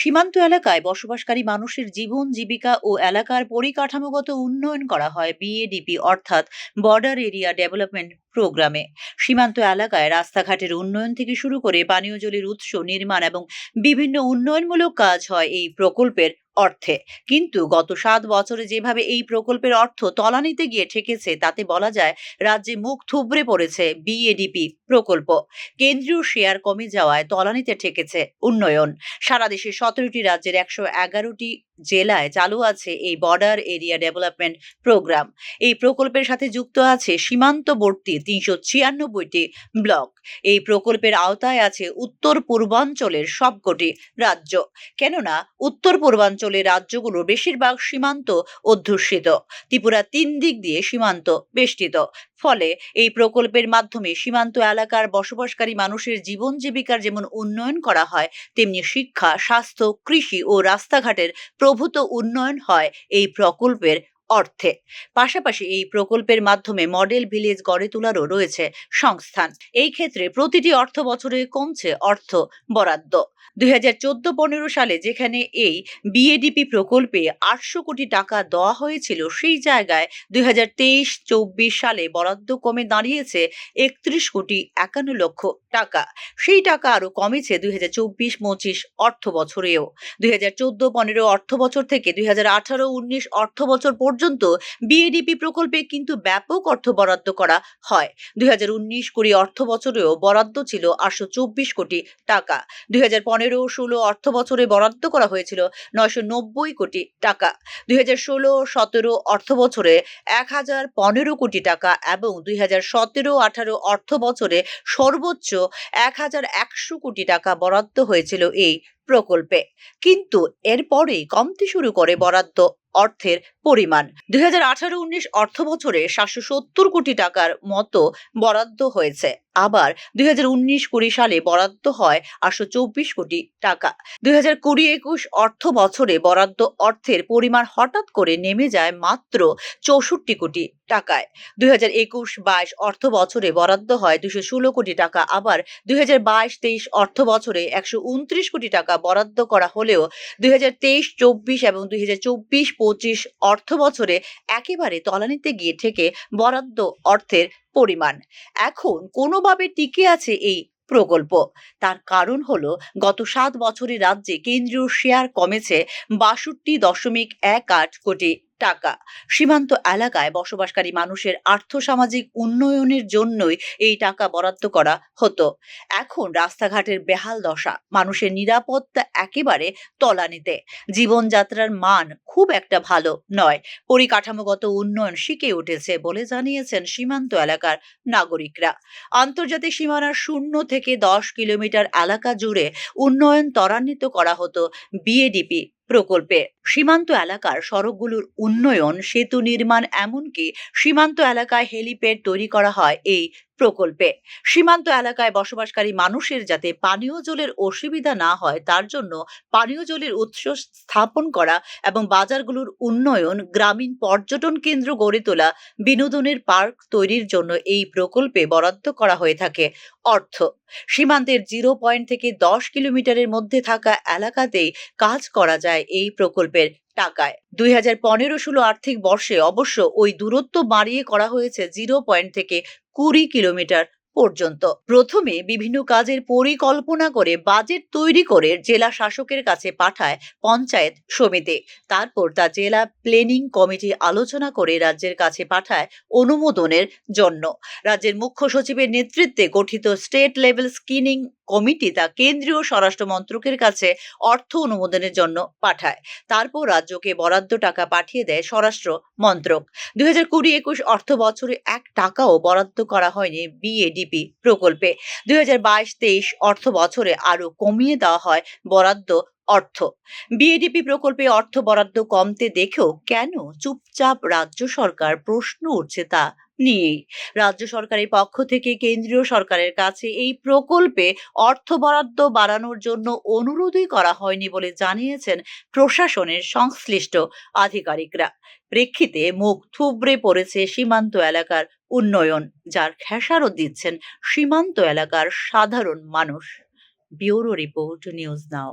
সীমান্ত এলাকায় বসবাসকারী মানুষের জীবন জীবিকা ও এলাকার পরিকাঠামোগত উন্নয়ন করা হয় বিএডিপি অর্থাৎ বর্ডার এরিয়া ডেভেলপমেন্ট প্রোগ্রামে। সীমান্ত এলাকায় রাস্তাঘাটের উন্নয়ন থেকে শুরু করে পানীয় জলের উৎস নির্মাণ এবং বিভিন্ন উন্নয়নমূলক কাজ হয় এই প্রকল্পের অর্থে। কিন্তু গত 7 বছরে যেভাবে এই প্রকল্পের অর্থ তলানিতে গিয়ে ঠেকেছে তাতে বলা যায় রাজ্যে মুখ থুবড়ে পড়েছে বিএডিপি প্রকল্প। কেন্দ্রীয় শেয়ার কমে যাওয়ায় তলানিতে ঠেকেছে উন্নয়ন। সারা দেশে 17টি রাজ্যের 111টি জেলায় চালু আছে এই বর্ডার এরিয়া ডেভেলপমেন্ট প্রোগ্রাম। এই প্রকল্পের সাথে যুক্ত আছে সীমান্তবর্তী 396টি ব্লক। এই প্রকল্পের আওতায় আছে উত্তর পূর্বাঞ্চলের সবকটি রাজ্য। কেননা উত্তর পূর্বাঞ্চলের রাজ্যগুলোর বেশিরভাগ সীমান্ত অধ্যুষিত। ত্রিপুরা 3 দিক দিয়ে সীমান্ত বেষ্টিত। ফলে এই প্রকল্পের মাধ্যমে সীমান্ত এলাকার বসবাসকারী মানুষের জীবন জীবিকার যেমন উন্নয়ন করা হয়, তেমনি শিক্ষা, স্বাস্থ্য, কৃষি ও রাস্তাঘাটের প্রভূত উন্নয়ন হয় এই প্রকল্পের অর্থে। পাশাপাশি এই প্রকল্পের মাধ্যমে মডেল ভিলেজ গড়ে তোলারও রয়েছে সংস্থান। এই ক্ষেত্রে প্রতিটি অর্থ বছরে কমছে অর্থ বরাদ্দ। 2014-15 সালে যেখানে এই বিএডিপি প্রকল্পে 800 কোটি টাকা দেওয়া হয়েছিল, সেই জায়গায় 2023-24 সালে বরাদ্দ কমে দাঁড়িয়েছে 31 কোটি 51 লক্ষ টাকা। সেই টাকা আরো কমেছে 2024-25 অর্থ বছরেও। 2014-15 অর্থ বছর থেকে 2018-19 অর্থ বছর পর্যন্ত বিএডিপি প্রকল্পে কিন্তু ব্যাপক অর্থ বরাদ্দ করা হয়। 2019-20 অর্থ বছরেও বরাদ্দ ছিল 824 কোটি টাকা। 2015-16 অর্থ বছরে বরাদ্দ করা হয়েছিল 990 কোটি টাকা। 2016-17 অর্থ বছরে 1015 কোটি টাকা এবং 2017-18 অর্থ বছরে সর্বোচ্চ 1100 কোটি টাকা বরাদ্দ হয়েছিল এই প্রকল্পে। কিন্তু এরপরেই কমতে শুরু করে বরাদ্দ অর্থের পরিমাণ। 2018-19 অর্থ বছরে 770 কোটি টাকার মতো বরাদ্দ হয়েছে। আবার 2019-20 সালে বরাদ্দ হয় 824 কোটি টাকা। 2020-21 অর্থ বছরে বরাদ্দ অর্থের পরিমাণ হঠাৎ করে নেমে যায় মাত্র 64 কোটি টাকায়। 2021-22 অর্থ বছরে বরাদ্দ হয় 216 কোটি টাকা। আবার 2022-23 অর্থ বছরে 129 কোটি টাকা বরাদ্দ করা হলেও 2023-24 এবং 2024-25 অর্থ বছরে একেবারে তলানিতে গিয়ে ঠেকে বরাদ্দ অর্থের পরিমাণ। এখন কোনোভাবে টিকে আছে এই প্রকল্প। তার কারণ হলো গত 7 বছরে রাজ্যে কেন্দ্রীয় শেয়ার কমেছে 62.18 কোটি টাকা। সীমান্ত এলাকায় বসবাসকারী মানুষের আর্থসামাজিক উন্নয়নের জন্যই এই টাকা বরাদ্দ করা হতো। এখন রাস্তাঘাটের বেহাল দশা, মানুষের নিরাপত্তা একেবারে তলানিতে, জীবনযাত্রার মান খুব একটা ভালো নয়, পরিকাঠামোগত উন্নয়ন শিখে উঠেছে বলে জানিয়েছেন সীমান্ত এলাকার নাগরিকরা। আন্তর্জাতিক সীমানার 0 থেকে 10 কিলোমিটার এলাকা জুড়ে উন্নয়ন ত্বরান্বিত করা হতো বিএডিপি প্রকল্পে। সীমান্ত এলাকার সড়কগুলোর উন্নয়ন, সেতু নির্মাণ, এমনকি সীমান্ত এলাকায় হেলিপ্যাড তৈরি করা হয় এই প্রকল্পে। সীমান্ত এলাকায় বসবাসকারী মানুষের যাতে পানীয় জলের অসুবিধা না হয় তার জন্য পানীয় জলের উৎস স্থাপন করা এবং বাজারগুলোর উন্নয়ন, গ্রামীণ পর্যটন কেন্দ্র গড়ে তোলা, বিনোদনের পার্ক তৈরির জন্য এই প্রকল্পে বরাদ্দ করা হয়ে থাকে অর্থ। সীমান্তের 0 পয়েন্ট থেকে 10 কিলোমিটারের মধ্যে থাকা এলাকাতেই কাজ করা যায় এই প্রকল্পের টাকায়। 2015-16 আর্থিক বর্ষে অবশ্য ওই দূরত্ব বাড়িয়ে করা হয়েছে 0 পয়েন্ট থেকে 20 কিলোমিটার পর্যন্ত। প্রথমে বিভিন্ন কাজের পরিকল্পনা করে বাজেট তৈরি করে জেলা শাসকের কাছে পাঠায় পঞ্চায়েত সমিতি। তারপর তা জেলা প্ল্যানিং কমিটি আলোচনা করে রাজ্যের কাছে পাঠায় অনুমোদনের জন্য। রাজ্যের মুখ্য সচিবের নেতৃত্বে গঠিত স্টেট লেভেল স্ক্রিনিং কমিটি তা কেন্দ্রীয় স্বরাষ্ট্র মন্ত্রকের কাছে অর্থ অনুমোদনের জন্য পাঠায়। তারপর রাজ্যকে বরাদ্দ টাকা পাঠিয়ে দেয় স্বরাষ্ট্র মন্ত্রক। 2020-21 অর্থ বছরে 1 টাকাও বরাদ্দ করা হয়নি বিএডিপি প্রকল্পে। 2022-23 অর্থ বছরে আরো কমিয়ে দেওয়া হয় বরাদ্দ অর্থ। বিএডিপি প্রকল্পে অর্থ বরাদ্দ কমতে দেখেও কেন চুপচাপ রাজ্য সরকার, প্রশ্ন উঠছে তা নিয়েই। রাজ্য সরকারের পক্ষ থেকে কেন্দ্রীয় সরকারের কাছে এই প্রকল্পে অর্থ বরাদ্দ বাড়ানোর জন্য অনুরোধই করা হয়নি বলে জানিয়েছেন প্রশাসনের সংশ্লিষ্ট আধিকারিকরা। প্রেক্ষিতে মুখ থুবড়ে পড়েছে সীমান্ত এলাকার উন্নয়ন, যার খেসারত দিচ্ছেন সীমান্ত এলাকার সাধারণ মানুষ। Bureau report, news now.